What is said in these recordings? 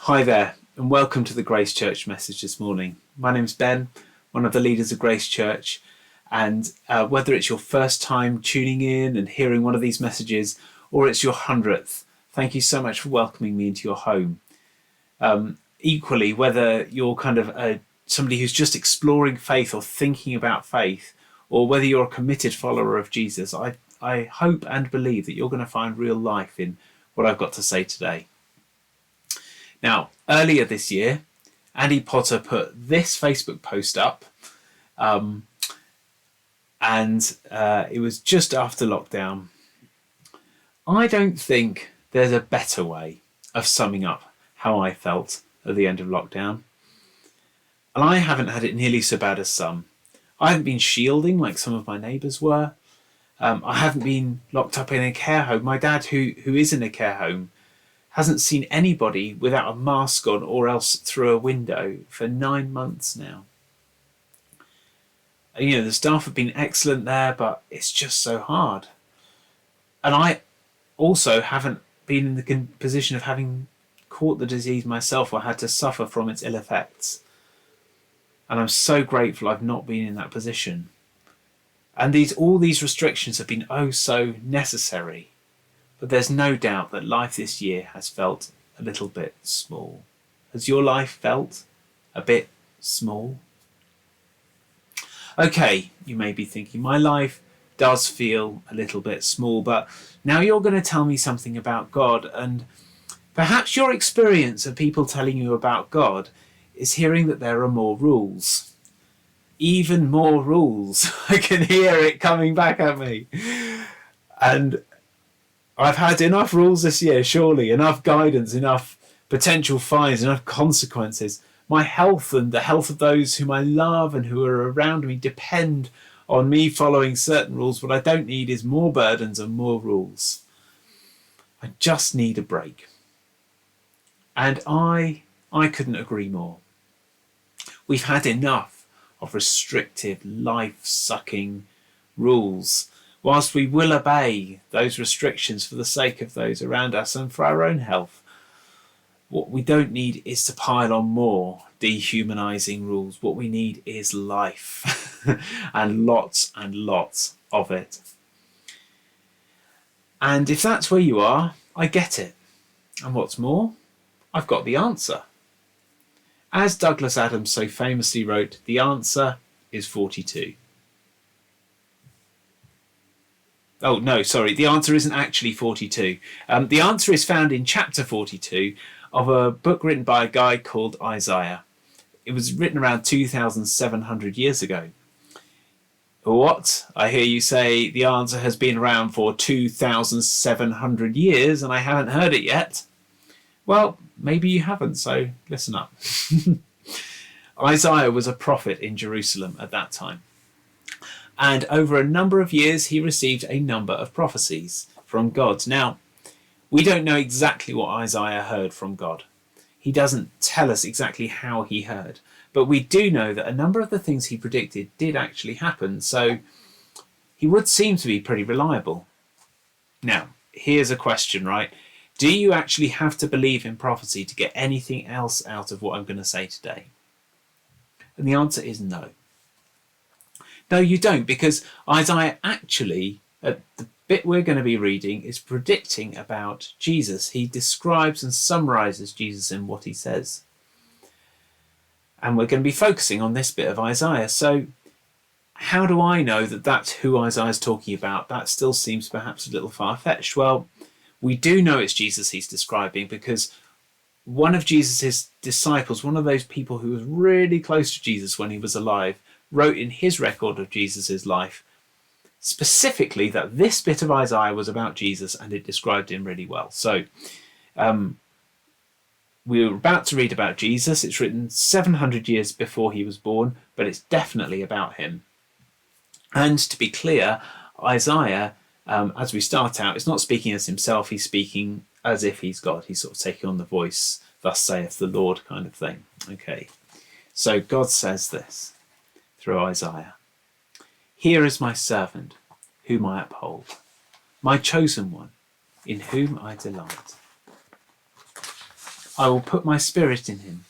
Hi there, and welcome to the Grace Church message this morning. My name's Ben, one of the leaders of Grace Church, and whether it's your first time tuning in and hearing one of these messages, or it's your 100th, thank you so much for welcoming me into your home. Equally, whether you're kind of somebody who's just exploring faith or thinking about faith, or whether you're a committed follower of Jesus, I hope and believe that you're going to find real life in what I've got to say today. Now, earlier this year, Andy Potter put this Facebook post up, and it was just after lockdown. I don't think there's a better way of summing up how I felt at the end of lockdown. And I haven't had it nearly so bad as some. I haven't been shielding like some of my neighbours were. I haven't been locked up in a care home. My dad, who is in a care home, hasn't seen anybody without a mask on or else through a window for 9 months now. You know, the staff have been excellent there, but it's just so hard. And I also haven't been in the position of having caught the disease myself or had to suffer from its ill effects. And I'm so grateful I've not been in that position. And all these restrictions have been oh so necessary. But there's no doubt that life this year has felt a little bit small. Has your life felt a bit small? Okay, you may be thinking, my life does feel a little bit small, but now you're going to tell me something about God, and perhaps your experience of people telling you about God is hearing that there are more rules. Even more rules. I can hear it coming back at me. And I've had enough rules this year, surely, enough guidance, enough potential fines, enough consequences. My health and the health of those whom I love and who are around me depend on me following certain rules. What I don't need is more burdens and more rules. I just need a break. And I couldn't agree more. We've had enough of restrictive, life-sucking rules. Whilst we will obey those restrictions for the sake of those around us and for our own health, what we don't need is to pile on more dehumanizing rules. What we need is life and lots of it. And if that's where you are, I get it. And what's more, I've got the answer. As Douglas Adams so famously wrote, the answer is 42. Oh, no, sorry. The answer isn't actually 42. The answer is found in chapter 42 of a book written by a guy called Isaiah. It was written around 2,700 years ago. What? I hear you say the answer has been around for 2,700 years and I haven't heard it yet. Well, maybe you haven't, so listen up. Isaiah was a prophet in Jerusalem at that time. And over a number of years, he received a number of prophecies from God. Now, we don't know exactly what Isaiah heard from God. He doesn't tell us exactly how he heard. But we do know that a number of the things he predicted did actually happen. So he would seem to be pretty reliable. Now, here's a question, right? Do you actually have to believe in prophecy to get anything else out of what I'm going to say today? And the answer is no. No, you don't, because Isaiah actually, at the bit we're going to be reading, is predicting about Jesus. He describes and summarizes Jesus in what he says. And we're going to be focusing on this bit of Isaiah. So how do I know that that's who Isaiah is talking about? That still seems perhaps a little far-fetched. Well, we do know it's Jesus he's describing because one of Jesus' disciples, one of those people who was really close to Jesus when he was alive, wrote in his record of Jesus' life specifically that this bit of Isaiah was about Jesus and it described him really well. So we're about to read about Jesus. It's written 700 years before he was born, but it's definitely about him. And to be clear, Isaiah, as we start out, is not speaking as himself. He's speaking as if he's God. He's sort of taking on the voice, thus saith the Lord kind of thing. Okay, so God says this through Isaiah. Here is my servant, whom I uphold, my chosen one, in whom I delight. I will put my spirit in him,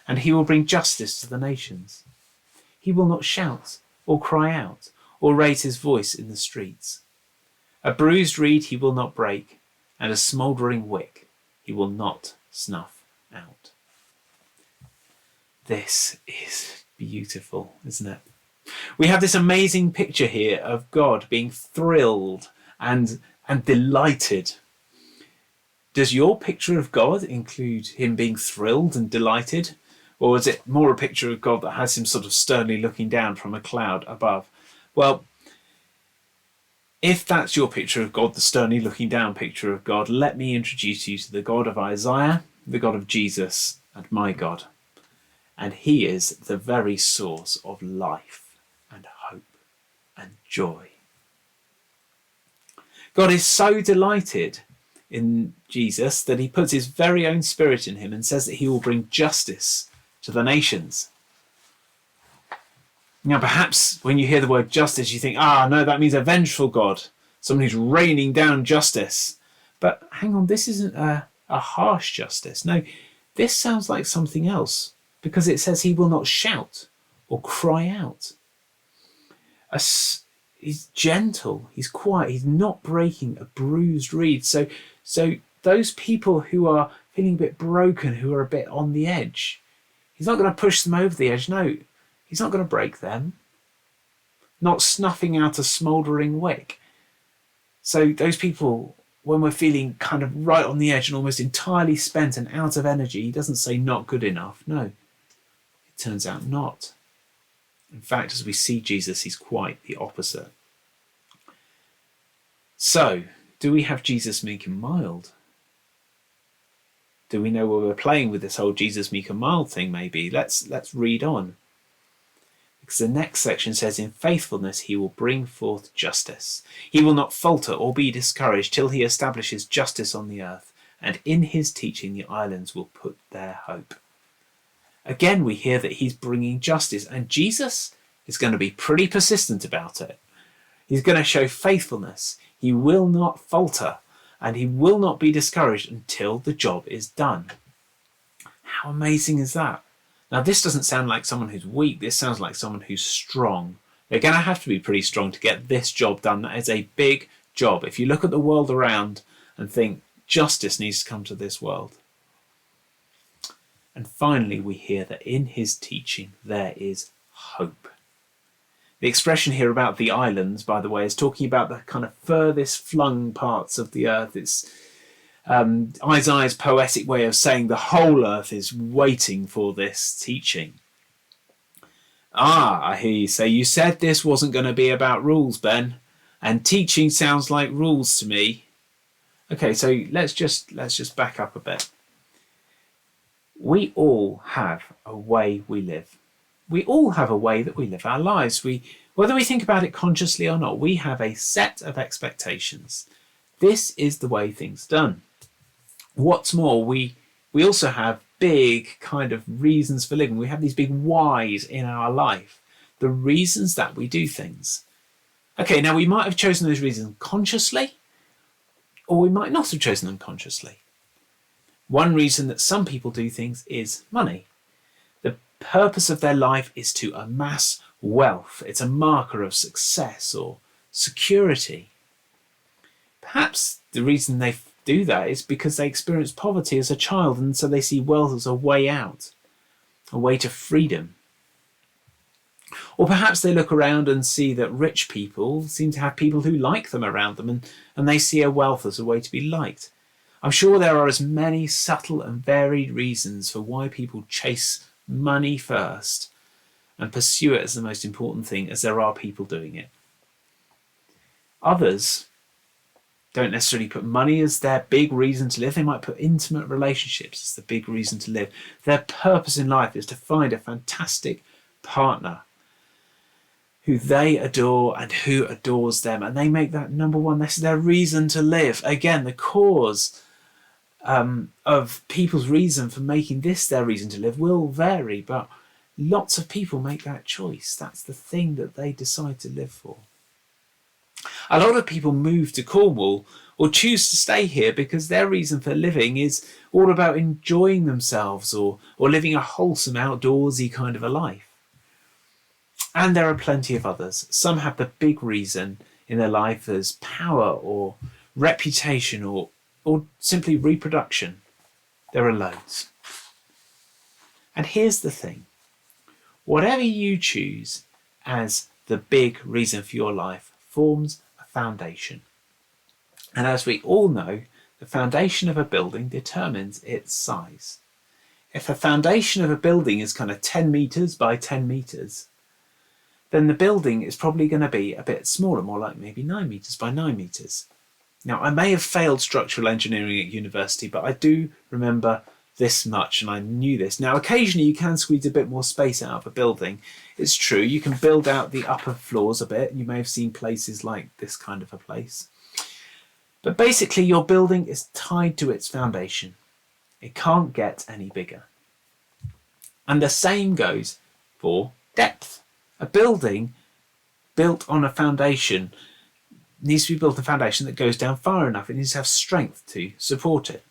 and he will bring justice to the nations. He will not shout or cry out or raise his voice in the streets. A bruised reed he will not break, and a smouldering wick he will not snuff out. This is beautiful, isn't it? We have this amazing picture here of God being thrilled and delighted. Does your picture of God include him being thrilled and delighted? Or is it more a picture of God that has him sort of sternly looking down from a cloud above? Well, if that's your picture of God, the sternly looking down picture of God, let me introduce you to the God of Isaiah, the God of Jesus, and my God. And he is the very source of life and hope and joy. God is so delighted in Jesus that he puts his very own spirit in him and says that he will bring justice to the nations. Now, perhaps when you hear the word justice, you think, no, that means a vengeful God, someone who's raining down justice. But hang on, this isn't a harsh justice. No, this sounds like something else, because it says he will not shout or cry out. He's gentle, he's quiet, he's not breaking a bruised reed. So those people who are feeling a bit broken, who are a bit on the edge, he's not going to push them over the edge. No, he's not going to break them. Not snuffing out a smouldering wick. So those people, when we're feeling kind of right on the edge and almost entirely spent and out of energy, he doesn't say not good enough. No, it turns out not. In fact, as we see Jesus, he's quite the opposite. So, do we have Jesus meek and mild? Do we know where we're playing with this whole Jesus meek and mild thing maybe? Let's read on. Because the next section says, in faithfulness he will bring forth justice. He will not falter or be discouraged till he establishes justice on the earth, and in his teaching the islands will put their hope. Again, we hear that he's bringing justice, and Jesus is going to be pretty persistent about it. He's going to show faithfulness. He will not falter, and he will not be discouraged until the job is done. How amazing is that? Now, this doesn't sound like someone who's weak. This sounds like someone who's strong. They're going to have to be pretty strong to get this job done. That is a big job. If you look at the world around and think justice needs to come to this world. And finally, we hear that in his teaching there is hope. The expression here about the islands, by the way, is talking about the kind of furthest flung parts of the earth. It's Isaiah's poetic way of saying the whole earth is waiting for this teaching. I hear you say, you said this wasn't going to be about rules, Ben, and teaching sounds like rules to me. Okay, so let's just back up a bit. We all have a way we live. We all have a way that we live our lives. Whether we think about it consciously or not, we have a set of expectations. This is the way things are done. What's more, we also have big kind of reasons for living. We have these big whys in our life, the reasons that we do things. Okay, now we might have chosen those reasons consciously, or we might not have chosen them consciously. One reason that some people do things is money. The purpose of their life is to amass wealth. It's a marker of success or security. Perhaps the reason they do that is because they experienced poverty as a child, and so they see wealth as a way out, a way to freedom. Or perhaps they look around and see that rich people seem to have people who like them around them, and they see a wealth as a way to be liked. I'm sure there are as many subtle and varied reasons for why people chase money first and pursue it as the most important thing as there are people doing it. Others don't necessarily put money as their big reason to live. They might put intimate relationships as the big reason to live. Their purpose in life is to find a fantastic partner who they adore and who adores them. And they make that number one. This is their reason to live. Again, the cause of people's reason for making this their reason to live will vary, but lots of people make that choice. That's the thing that they decide to live for. A lot of people move to Cornwall or choose to stay here because their reason for living is all about enjoying themselves or living a wholesome, outdoorsy kind of a life. And there are plenty of others. Some have the big reason in their life as power or reputation or simply reproduction. There are loads. And here's the thing. Whatever you choose as the big reason for your life forms a foundation. And as we all know, the foundation of a building determines its size. If the foundation of a building is kind of 10 metres by 10 metres, then the building is probably going to be a bit smaller, more like maybe 9 metres by 9 metres. Now, I may have failed structural engineering at university, but I do remember this much, and I knew this. Now, occasionally you can squeeze a bit more space out of a building. It's true, you can build out the upper floors a bit. You may have seen places like this kind of a place. But basically, your building is tied to its foundation. It can't get any bigger. And the same goes for depth. A building built on a foundation needs to be built on a foundation that goes down far enough. It needs to have strength to support it.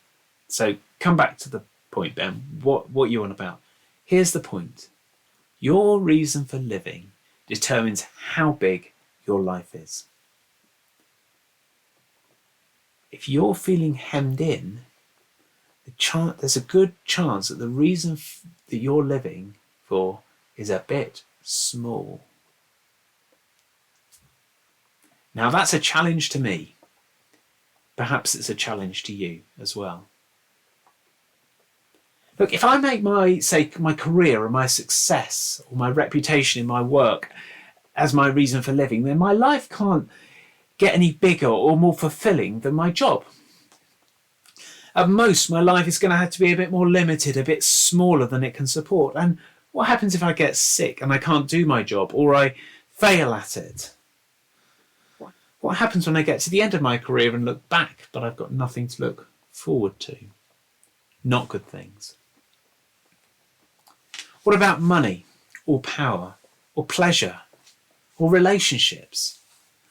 So come back to the point, Ben. What you on about? Here's the point. Your reason for living determines how big your life is. If you're feeling hemmed in, there's a good chance that the reason that you're living for is a bit small. Now that's a challenge to me. Perhaps it's a challenge to you as well. Look, if I make my career or my success or my reputation in my work as my reason for living, then my life can't get any bigger or more fulfilling than my job. At most, my life is going to have to be a bit more limited, a bit smaller than it can support. And what happens if I get sick and I can't do my job or I fail at it? What happens when I get to the end of my career and look back, but I've got nothing to look forward to? Not good things. What about money or power or pleasure or relationships?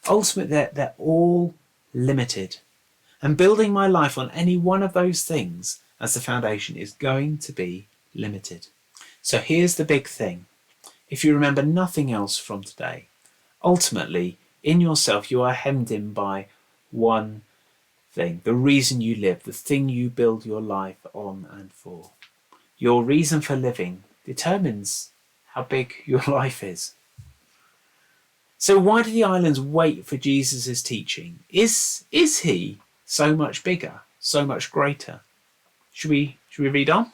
Ultimately, they're all limited. And building my life on any one of those things as the foundation is going to be limited. So here's the big thing. If you remember nothing else from today, ultimately, in yourself, you are hemmed in by one thing, the reason you live, the thing you build your life on and for. Your reason for living determines how big your life is. So why do the islands wait for Jesus' teaching? Is he so much bigger, so much greater? Should we read on?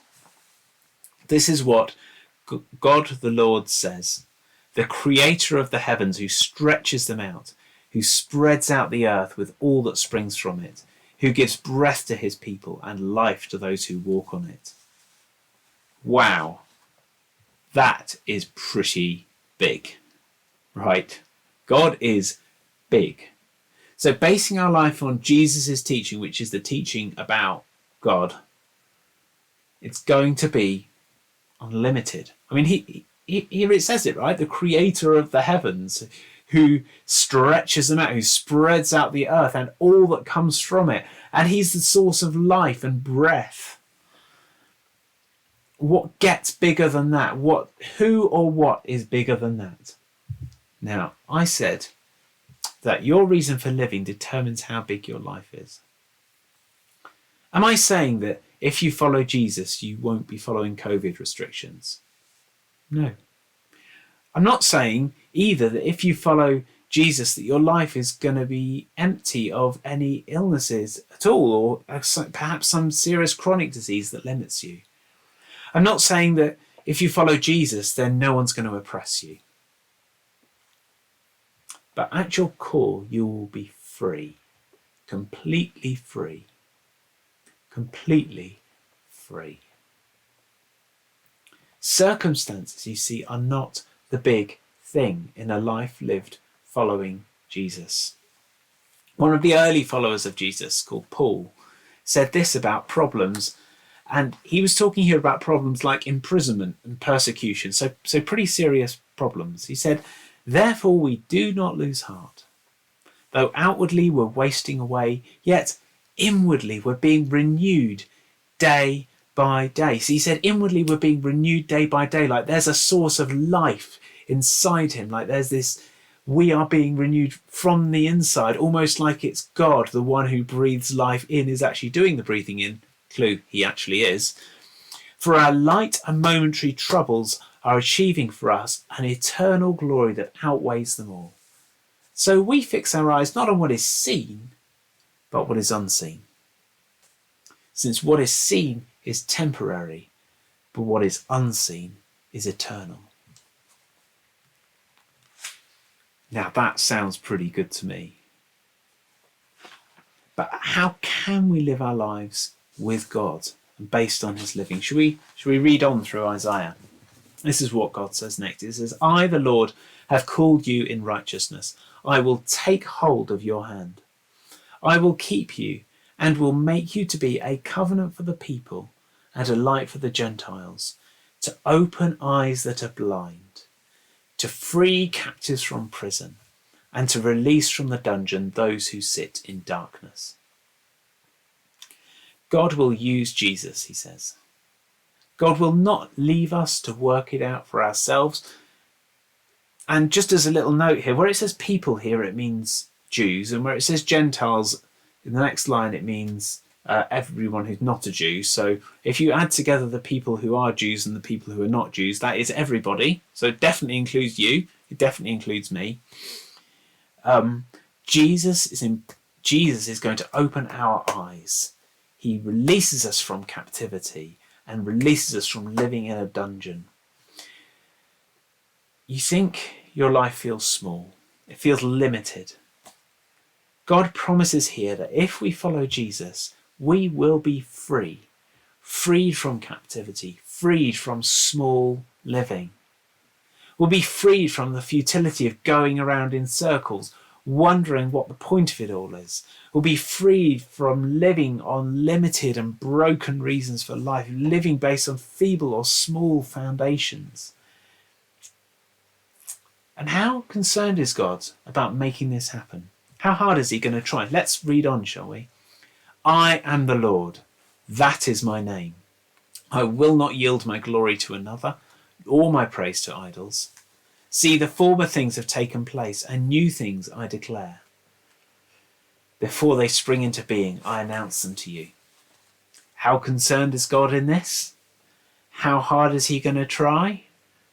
This is what God the Lord says, the creator of the heavens, who stretches them out, who spreads out the earth with all that springs from it, who gives breath to his people and life to those who walk on it. Wow, that is pretty big, right? God is big. So basing our life on Jesus' teaching, which is the teaching about God, it's going to be unlimited. I mean, here it says it, right? The creator of the heavens, who stretches them out, who spreads out the earth and all that comes from it. And he's the source of life and breath. What gets bigger than that? Who or what is bigger than that? Now, I said that your reason for living determines how big your life is. Am I saying that if you follow Jesus, you won't be following COVID restrictions? No. I'm not saying either that if you follow Jesus, that your life is going to be empty of any illnesses at all, or perhaps some serious chronic disease that limits you. I'm not saying that if you follow Jesus, then no one's going to oppress you. But at your core, you will be free, completely free, completely free. Circumstances, you see, are not the big thing in a life lived following Jesus. One of the early followers of Jesus, called Paul, said this about problems, and he was talking here about problems like imprisonment and persecution, so pretty serious problems. He said, "Therefore we do not lose heart, Though outwardly we're wasting away, yet inwardly we're being renewed day by day. So he said inwardly we're being renewed day by day, like there's a source of life inside him, like there's this, we are being renewed from the inside, almost like it's God, the one who breathes life in, is actually doing the breathing in. Clue, he actually is. For our light and momentary troubles are achieving for us an eternal glory that outweighs them all. So we fix our eyes not on what is seen, but what is unseen. Since what is seen is temporary, but what is unseen is eternal. Now that sounds pretty good to me. But how can we live our lives with God and based on his living? Should we read on through Isaiah? This is what God says next. It says, I, the Lord, have called you in righteousness. I will take hold of your hand. I will keep you and will make you to be a covenant for the people and a light for the Gentiles, to open eyes that are blind, to free captives from prison, and to release from the dungeon those who sit in darkness. God will use Jesus, he says. God will not leave us to work it out for ourselves. And just as a little note here, where it says people here, it means Jews, and where it says Gentiles, in the next line, it means everyone who's not a Jew. So if you add together the people who are Jews and the people who are not Jews, that is everybody. So it definitely includes you. It definitely includes me. Jesus is going to open our eyes. He releases us from captivity and releases us from living in a dungeon. You think your life feels small. It feels limited. God promises here that if we follow Jesus, we will be free, freed from captivity, freed from small living. We'll be freed from the futility of going around in circles, wondering what the point of it all is. We'll be freed from living on limited and broken reasons for life, living based on feeble or small foundations. And how concerned is God about making this happen? How hard is he going to try? Let's read on, shall we? I am the Lord. That is my name. I will not yield my glory to another, or my praise to idols. See, the former things have taken place, and new things I declare. Before they spring into being, I announce them to you. How concerned is God in this? How hard is he going to try?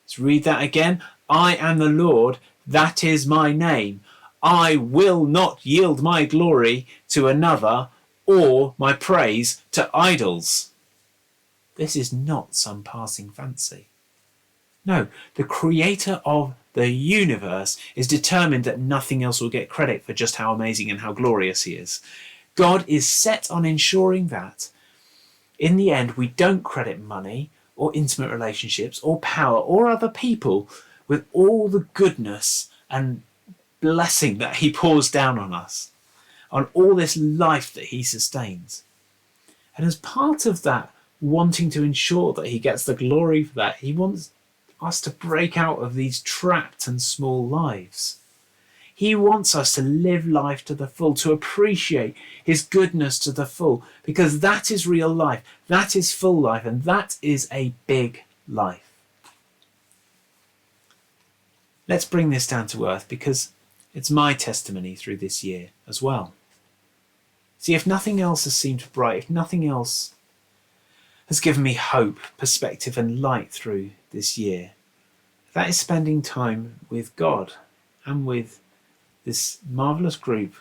Let's read that again. I am the Lord. That is my name. I will not yield my glory to another or my praise to idols. This is not some passing fancy. No, the creator of the universe is determined that nothing else will get credit for just how amazing and how glorious he is. God is set on ensuring that in the end we don't credit money or intimate relationships or power or other people with all the goodness and blessing that he pours down on us, on all this life that he sustains. And as part of that, wanting to ensure that he gets the glory for that, he wants us to break out of these trapped and small lives. He wants us to live life to the full, to appreciate his goodness to the full, because that is real life, that is full life, and that is a big life. Let's bring this down to earth, because it's my testimony through this year as well. See, if nothing else has seemed bright, if nothing else has given me hope, perspective and light through this year, that is spending time with God and with this marvellous group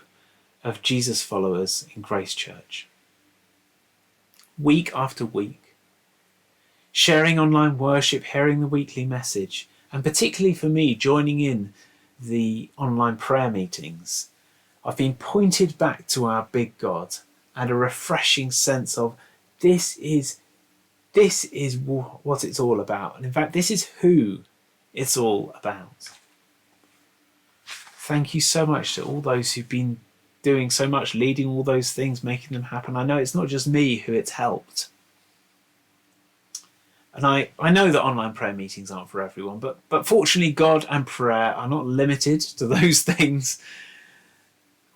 of Jesus followers in Grace Church. Week after week, sharing online worship, hearing the weekly message, and particularly for me, joining in the online prayer meetings, I've been pointed back to our big God and a refreshing sense of this is what it's all about. And in fact, this is who it's all about. Thank you so much to all those who've been doing so much, leading all those things, making them happen. I know it's not just me who it's helped. And I know that online prayer meetings aren't for everyone, but fortunately God and prayer are not limited to those things.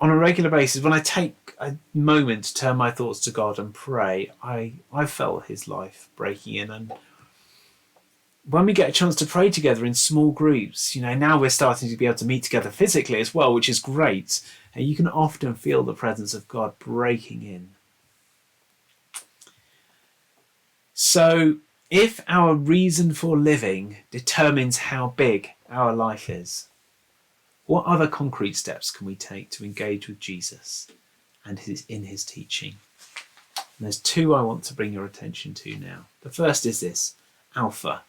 on a regular basis, when I take a moment to turn my thoughts to God and pray, I felt his life breaking in. And when we get a chance to pray together in small groups, now we're starting to be able to meet together physically as well, which is great. And you can often feel the presence of God breaking in. So if our reason for living determines how big our life is, what other concrete steps can we take to engage with Jesus and in his teaching? And there's two I want to bring your attention to now. The first is this, Alpha.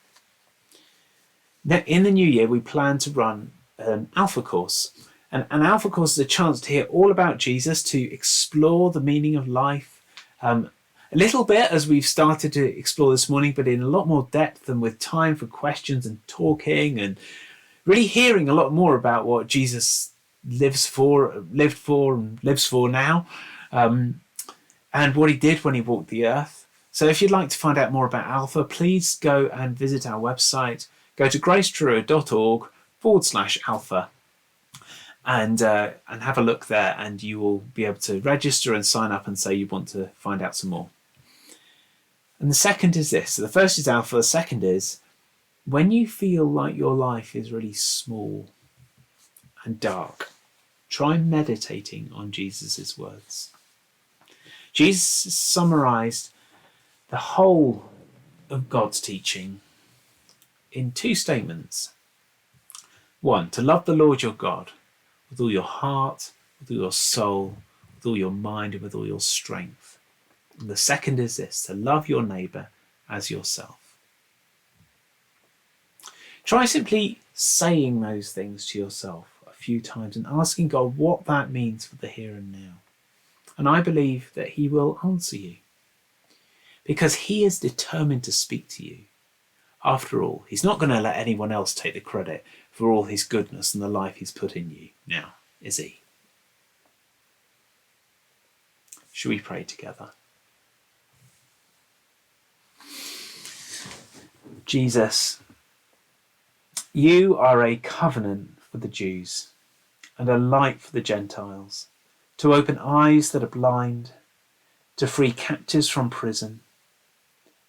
Now, in the new year, we plan to run an Alpha course. And an Alpha course is a chance to hear all about Jesus, to explore the meaning of life, a little bit as we've started to explore this morning, but in a lot more depth and with time for questions and talking and really hearing a lot more about what Jesus lived for and lives for now, and what he did when he walked the earth. So if you'd like to find out more about Alpha, please go and visit our website. Go to gracetrua.org/Alpha and have a look there, and you will be able to register and sign up and say you want to find out some more. And the second is this. So the first is Alpha. The second is, when you feel like your life is really small and dark, try meditating on Jesus' words. Jesus summarized the whole of God's teaching in two statements. One, to love the Lord your God with all your heart, with all your soul, with all your mind, and with all your strength. And the second is this, to love your neighbour as yourself. Try simply saying those things to yourself a few times and asking God what that means for the here and now. And I believe that he will answer you, because he is determined to speak to you. After all, he's not going to let anyone else take the credit for all his goodness and the life he's put in you now, is he? Should we pray together? Jesus, you are a covenant for the Jews and a light for the Gentiles, to open eyes that are blind, to free captives from prison,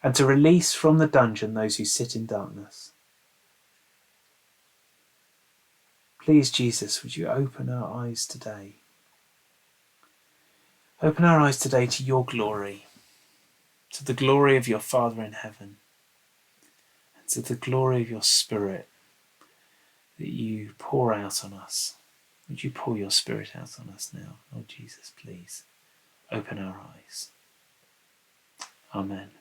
and to release from the dungeon those who sit in darkness. Please, Jesus, would you open our eyes today? Open our eyes today to your glory, to the glory of your Father in heaven, and to the glory of your Spirit that you pour out on us. Would you pour your Spirit out on us now? Lord Jesus, please open our eyes. Amen.